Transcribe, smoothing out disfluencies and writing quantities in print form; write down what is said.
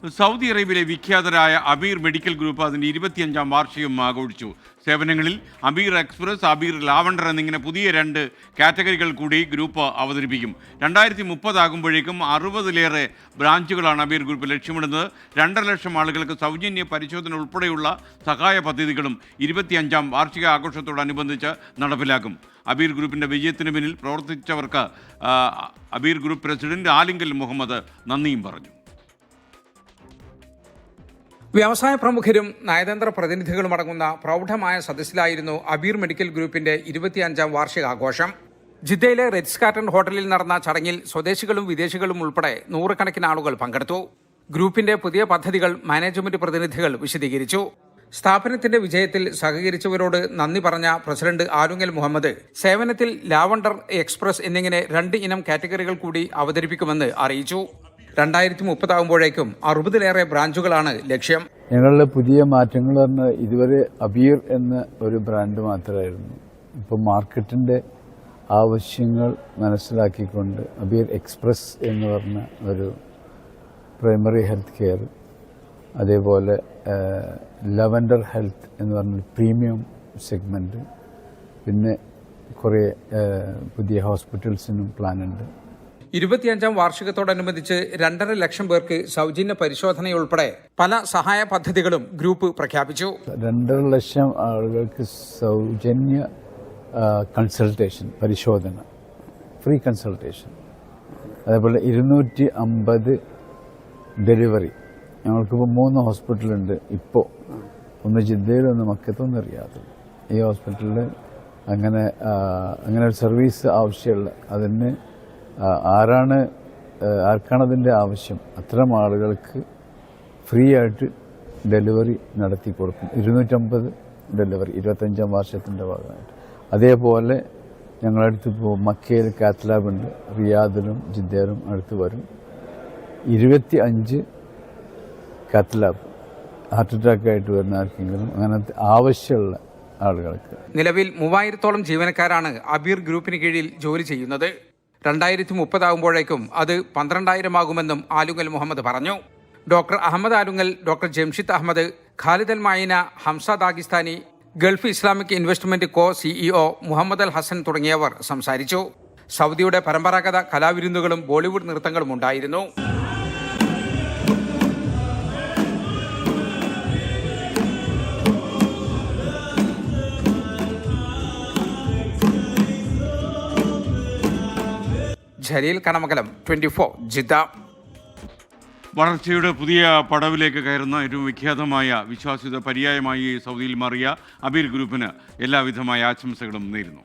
Saudi അറേബ്യയിലെ വിഖ്യാതരായ Abir medical group അതിൻ്റെ 25ാം വാർഷികം ആഘോഷിച്ചു. സേവനങ്ങളിൽ അബീർ എക്സ്പ്രസ്, അബീർ ലാവണ്ടർ എന്നിങ്ങനെ പുതിയ 2 കാറ്റഗറികൾ കൂടി ഗ്രൂപ്പ് അവതരിപ്പിക്കും. 2030 ആകുമ്പോഴേക്കും 60ലേറെ ബ്രാഞ്ചുകളാണ് അബീർ ഗ്രൂപ്പ് ലക്ഷ്യമിടുന്നത്. 2.5 ലക്ഷം ആളുകൾക്ക് സൗജന്യ പരിശോധന ഉൾപ്പെടെയുള്ള സഹായ പദ്ധതികളും 25ാം വാർഷിക ആഘോഷത്തോടനുബന്ധിച്ച് നടപ്പിലാക്കും. അബീർ ഗ്രൂപ്പിൻ്റെ വിജയത്തിന് പിന്നിൽ പ്രവർത്തിച്ചവർക്ക് അബീർ ഗ്രൂപ്പ് പ്രസിഡന്റ് ആലിംഗൽ മുഹമ്മദ് നന്ദിയും പറഞ്ഞു. വ്യവസായ പ്രമുഖരും നയതന്ത്ര പ്രതിനിധികളും അടങ്ങുന്ന പ്രൗഢമായ സദസ്സിലായിരുന്നു അബീർ മെഡിക്കൽ ഗ്രൂപ്പിന്റെ 25ാം വാർഷികാഘോഷം. ജിദ്ദയിലെ റിറ്റ്സ് കാർട്ടൺ ഹോട്ടലിൽ നടന്ന ചടങ്ങിൽ സ്വദേശികളും വിദേശികളും ഉൾപ്പെടെ നൂറുകണക്കിന് ആളുകൾ പങ്കെടുത്തു. ഗ്രൂപ്പിന്റെ പുതിയ പദ്ധതികൾ മാനേജ്മെന്റ് പ്രതിനിധികൾ വിശദീകരിച്ചു. സ്ഥാപനത്തിന്റെ വിജയത്തിൽ സഹകരിച്ചവരോട് നന്ദി പറഞ്ഞ പ്രസിഡന്റ് ആലുങ്ങൽ മുഹമ്മദ് സേവനത്തിൽ ലാവണ്ടർ, എക്സ്പ്രസ് എന്നിങ്ങനെ 2 ഇനം കാറ്റഗറികൾ കൂടി അവതരിപ്പിക്കുമെന്ന് അറിയിച്ചു. 2030 ആകുമ്പോഴേക്കും 60ലേറെ ബ്രാഞ്ചുകളാണ് ലക്ഷ്യം. ഞങ്ങളുടെ പുതിയ മാറ്റങ്ങൾ പറഞ്ഞാൽ ഇതുവരെ അബീർ എന്ന ഒരു ബ്രാൻഡ് മാത്രമായിരുന്നു. ഇപ്പോൾ മാർക്കറ്റിന്റെ ആവശ്യങ്ങൾ മനസ്സിലാക്കിക്കൊണ്ട് അബീർ എക്സ്പ്രസ് എന്ന് പറഞ്ഞ ഒരു പ്രൈമറി ഹെൽത്ത് കെയർ, അതേപോലെ ലവൻഡർ ഹെൽത്ത് എന്ന് പറഞ്ഞ പ്രീമിയം സെഗ്മെന്റ്, പിന്നെ കുറേ പുതിയ ഹോസ്പിറ്റൽസിനും പ്ലാനുണ്ട്. 25ാം വാർഷികത്തോടനുബന്ധിച്ച് 2.5 ലക്ഷം പേർക്ക് സൗജന്യ പരിശോധനയുൾപ്പെടെ പല സഹായ പദ്ധതികളും ഗ്രൂപ്പ് പ്രഖ്യാപിച്ചു. 2.5 ലക്ഷം ആളുകൾക്ക് സൗജന്യ കൺസൾട്ടേഷൻ, പരിശോധന, ഫ്രീ കൺസൾട്ടേഷൻ, അതേപോലെ 250 ഡെലിവറി. ഞങ്ങൾക്കിപ്പോൾ 3 ഹോസ്പിറ്റലുണ്ട്. ഇപ്പോൾ ഒന്ന് ജിദ്ദയിലും, ഒന്ന് മക്കത്തും, ഒന്ന് റിയാദിലും. ഈ ഹോസ്പിറ്റലിൽ അങ്ങനെ ഒരു സർവീസ് ആവശ്യമുള്ള, അതിന് ആർക്കാണതിൻ്റെ ആവശ്യം അത്തരം ആളുകൾക്ക് ഫ്രീ ആയിട്ട് ഡെലിവറി നടത്തി കൊടുക്കും. 250 ഡെലിവറി 25ാം വാർഷികത്തിൻ്റെ ഭാഗമായിട്ട്. അതേപോലെ ഞങ്ങളടുത്ത് ഇപ്പോൾ മക്കയിൽ കാത്ത് ലാബ് ഉണ്ട്, റിയാദിലും ജിദ്ദയിലും അടുത്ത് വരും. 25 കാത്ത് ലാബ് ഹാർട്ട് അറ്റാക്കായിട്ട് വരുന്ന ആർക്കെങ്കിലും അങ്ങനത്തെ ആവശ്യമുള്ള ആളുകൾക്ക്. നിലവിൽ 3000ഓളം ജീവനക്കാരാണ് അബീർ ഗ്രൂപ്പിന് കീഴിൽ ജോലി ചെയ്യുന്നത്. 2030 ആകുമ്പോഴേക്കും അത് 12,000 ആകുമെന്നും ആലുങ്ങൽ മുഹമ്മദ് പറഞ്ഞു. Doctor Ahmed Alungal, doctor Jamshid Ahmed, Khalid Al Maeena, Hamza Daghistani, Gulf Islamic investment CEO Muhammad Al Hassan തുടങ്ങിയവർ സംസാരിച്ചു. സൗദിയുടെ പരമ്പരാഗത കലാവിരുന്നുകളും ബോളിവുഡ് നൃത്തങ്ങളും ഉണ്ടായിരുന്നു. ജലീൽ കണമകലം, 24 ജിദ്ദ. വളർച്ചയുടെ പുതിയ പടവിലേക്ക് കയറുന്ന ഏറ്റവും വിഖ്യാതമായ വിശ്വാസ്യത പര്യായമായി സൗദിയിൽ മാറിയ അബീർ ഗ്രൂപ്പിന് എല്ലാവിധമായ ആശംസകളും നേരുന്നു.